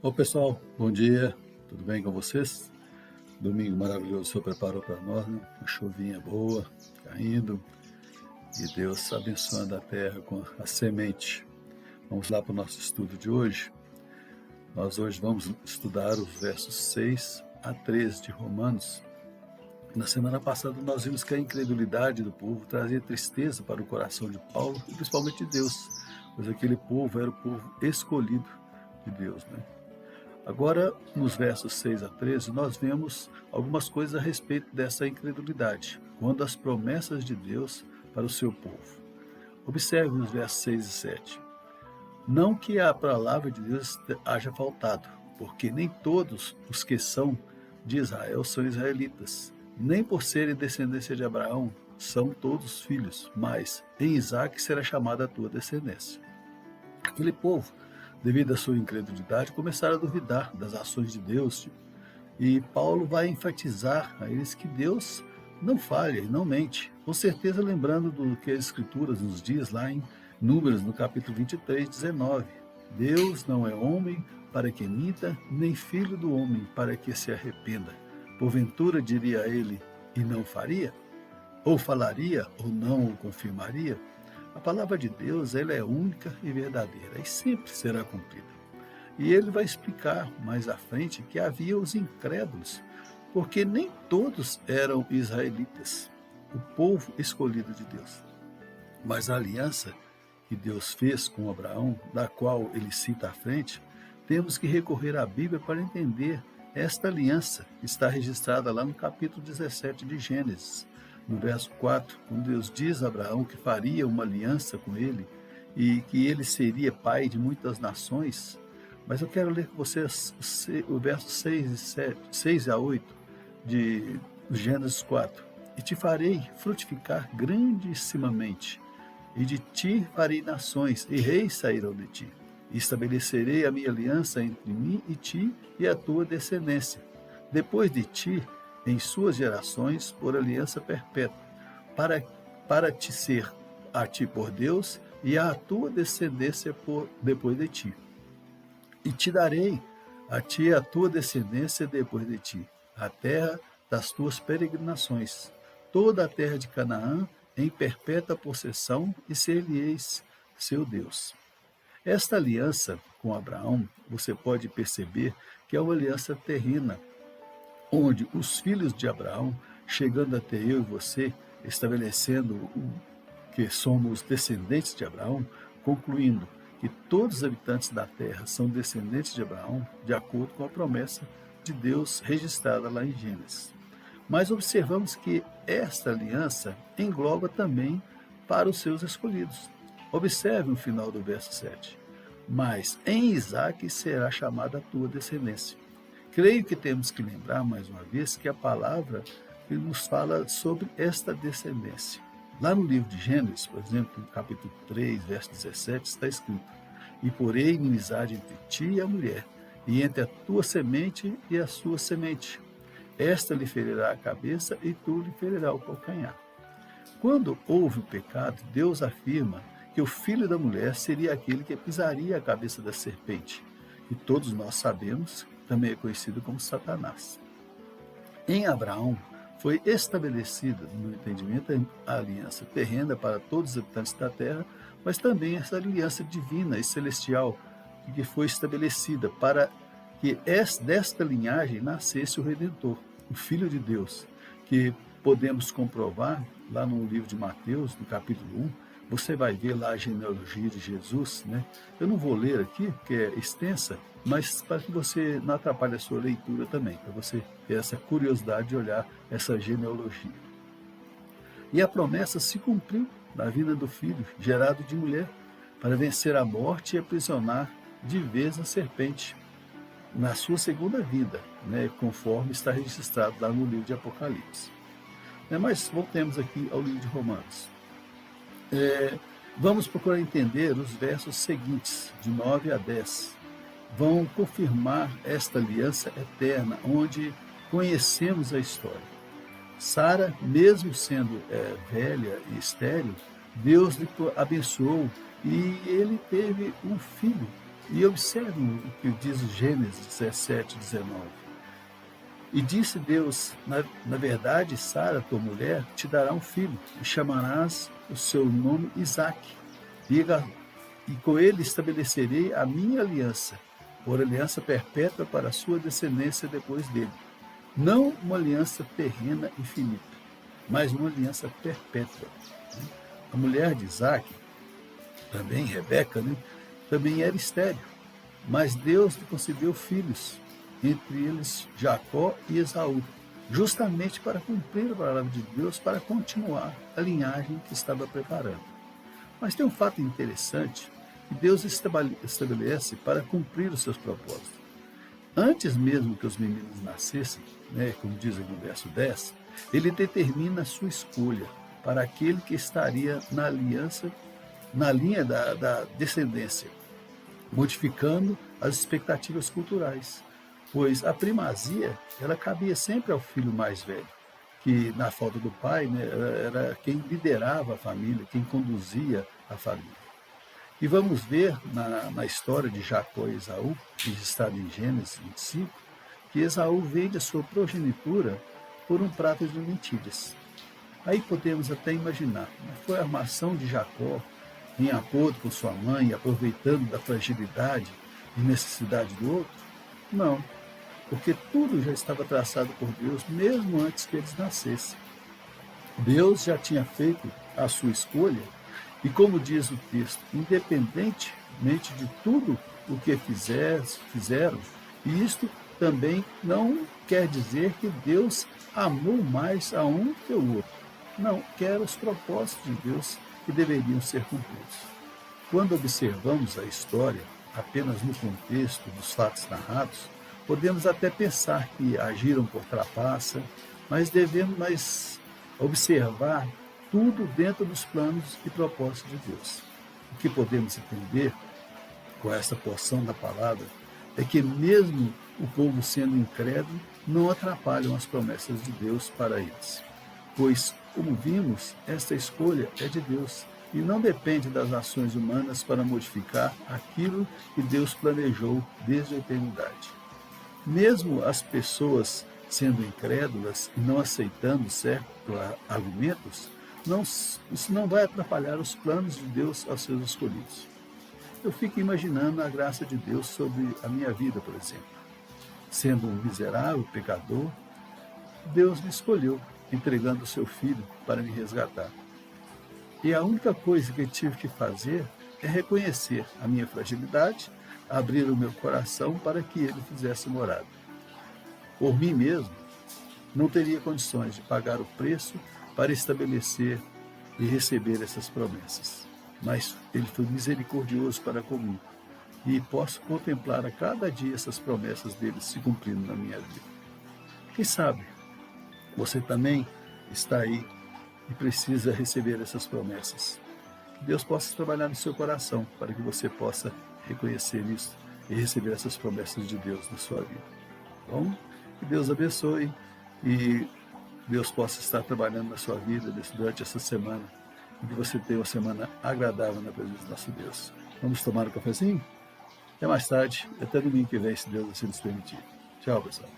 Ô pessoal, bom dia, tudo bem com vocês? Domingo maravilhoso o Senhor preparou para nós, né? Uma chuvinha boa, caindo, e Deus abençoando a terra com a semente. Vamos lá para o nosso estudo de hoje. Nós hoje vamos estudar os versos 6 a 13 de Romanos. Na semana passada nós vimos que a incredulidade do povo trazia tristeza para o coração de Paulo e principalmente de Deus, pois aquele povo era o povo escolhido de Deus, né? Agora, nos versos 6 a 13, nós vemos algumas coisas a respeito dessa incredulidade, quando as promessas de Deus para o seu povo. Observe os versos 6 e 7. Não que a palavra de Deus haja faltado, porque nem todos os que são de Israel são israelitas, nem por serem descendência de Abraão são todos filhos, mas em Isaque será chamada a tua descendência. Aquele povo, devido à sua incredulidade, começaram a duvidar das ações de Deus. E Paulo vai enfatizar a eles que Deus não falha e não mente. Com certeza lembrando do que as Escrituras nos diz lá em Números, no capítulo 23, 19. Deus não é homem para que minta, nem filho do homem para que se arrependa. Porventura diria ele e não faria? Ou falaria ou não o confirmaria? A palavra de Deus, ela é única e verdadeira e sempre será cumprida. E ele vai explicar mais à frente que havia os incrédulos, porque nem todos eram israelitas, o povo escolhido de Deus. Mas a aliança que Deus fez com Abraão, da qual ele cita à frente, temos que recorrer à Bíblia para entender esta aliança, que está registrada lá no capítulo 17 de Gênesis. No verso 4, quando Deus diz a Abraão que faria uma aliança com ele e que ele seria pai de muitas nações, mas eu quero ler com vocês o verso 6 a 8 de Gênesis 4. E te farei frutificar grandissimamente, e de ti farei nações, e reis sairão de ti. E estabelecerei a minha aliança entre mim e ti e a tua descendência. Depois de ti, em suas gerações, por aliança perpétua, para te ser a ti por Deus e à tua descendência depois de ti. E te darei a ti e a tua descendência depois de ti, a terra das tuas peregrinações, toda a terra de Canaã em perpétua possessão, e ser-lhe-eis seu Deus. Esta aliança com Abraão, você pode perceber que é uma aliança terrena, onde os filhos de Abraão, chegando até eu e você, estabelecendo que somos descendentes de Abraão, concluindo que todos os habitantes da terra são descendentes de Abraão, de acordo com a promessa de Deus registrada lá em Gênesis. Mas observamos que esta aliança engloba também para os seus escolhidos. Observe o final do verso 7. Mas em Isaque será chamada a tua descendência. Creio que temos que lembrar, mais uma vez, que a palavra nos fala sobre esta descendência. Lá no livro de Gênesis, por exemplo, no capítulo 3, verso 17, está escrito: E porei inimizade entre ti e a mulher, e entre a tua semente e a sua semente. Esta lhe ferirá a cabeça, e tu lhe ferirá o calcanhar. Quando houve o pecado, Deus afirma que o filho da mulher seria aquele que pisaria a cabeça da serpente, que todos nós sabemos também é conhecido como Satanás. Em Abraão foi estabelecida, no entendimento, a aliança terrena para todos os habitantes da terra, mas também essa aliança divina e celestial que foi estabelecida para que desta linhagem nascesse o Redentor, o Filho de Deus, que podemos comprovar lá no livro de Mateus, no capítulo 1, você vai ver lá a genealogia de Jesus, né? Eu não vou ler aqui, porque é extensa, mas para que você não atrapalhe a sua leitura também, para você ter essa curiosidade de olhar essa genealogia. E a promessa se cumpriu na vida do Filho, gerado de mulher, para vencer a morte e aprisionar de vez a serpente, na sua segunda vida, né? Conforme está registrado lá no livro de Apocalipse. Mas voltemos aqui ao livro de Romanos. Vamos procurar entender os versos seguintes, de 9 a 10. Vão confirmar esta aliança eterna, onde conhecemos a história. Sara, mesmo sendo velha e estéril, Deus lhe abençoou e ele teve um filho E observem o que diz o Gênesis 17, 19. E disse Deus, na verdade, Sara, tua mulher, te dará um filho, e chamarás o seu nome Isaque. E com ele estabelecerei a minha aliança, por aliança perpétua para a sua descendência depois dele. Não uma aliança terrena infinita, mas uma aliança perpétua. A mulher de Isaque, também Rebeca, também era estéril, mas Deus lhe concedeu filhos, entre eles Jacó e Esaú, justamente para cumprir a palavra de Deus, para continuar a linhagem que estava preparando. Mas tem um fato interessante que Deus estabelece para cumprir os seus propósitos. Antes mesmo que os meninos nascessem, como diz aqui no verso 10, ele determina a sua escolha para aquele que estaria na aliança, na linha da descendência, modificando as expectativas culturais, pois a primazia ela cabia sempre ao filho mais velho, que na falta do pai era quem liderava a família, quem conduzia a família. E vamos ver na história de Jacó e Esaú, que está em Gênesis 25, que Esaú vende a sua progenitura por um prato de lentilhas. Aí podemos até imaginar, foi a armação de Jacó, em acordo com sua mãe, aproveitando da fragilidade e necessidade do outro? Não, porque tudo já estava traçado por Deus, mesmo antes que eles nascessem. Deus já tinha feito a sua escolha, e como diz o texto, independentemente de tudo o que fizeram, e isto também não quer dizer que Deus amou mais a um que o outro. Não, que eram os propósitos de Deus que deveriam ser cumpridos. Quando observamos a história apenas no contexto dos fatos narrados, podemos até pensar que agiram por trapaça, mas devemos observar tudo dentro dos planos e propósitos de Deus. O que podemos entender com essa porção da palavra é que mesmo o povo sendo incrédulo, não atrapalham as promessas de Deus para eles. Pois, como vimos, esta escolha é de Deus e não depende das ações humanas para modificar aquilo que Deus planejou desde a eternidade. Mesmo as pessoas sendo incrédulas e não aceitando certos argumentos, isso não vai atrapalhar os planos de Deus aos seus escolhidos. Eu fico imaginando a graça de Deus sobre a minha vida, por exemplo. Sendo um miserável pecador, Deus me escolheu, entregando o seu filho para me resgatar. E a única coisa que eu tive que fazer é reconhecer a minha fragilidade, abrir o meu coração para que ele fizesse morada. Por mim mesmo, não teria condições de pagar o preço para estabelecer e receber essas promessas. Mas ele foi misericordioso para comigo e posso contemplar a cada dia essas promessas dele se cumprindo na minha vida. Quem sabe você também está aí e precisa receber essas promessas. Que Deus possa trabalhar no seu coração para que você possa reconhecer isso e receber essas promessas de Deus na sua vida. Bom, que Deus abençoe e Deus possa estar trabalhando na sua vida durante essa semana e que você tenha uma semana agradável na presença do nosso Deus. Vamos tomar um cafezinho? Até mais tarde, até domingo que vem, se Deus assim nos permitir. Tchau, pessoal.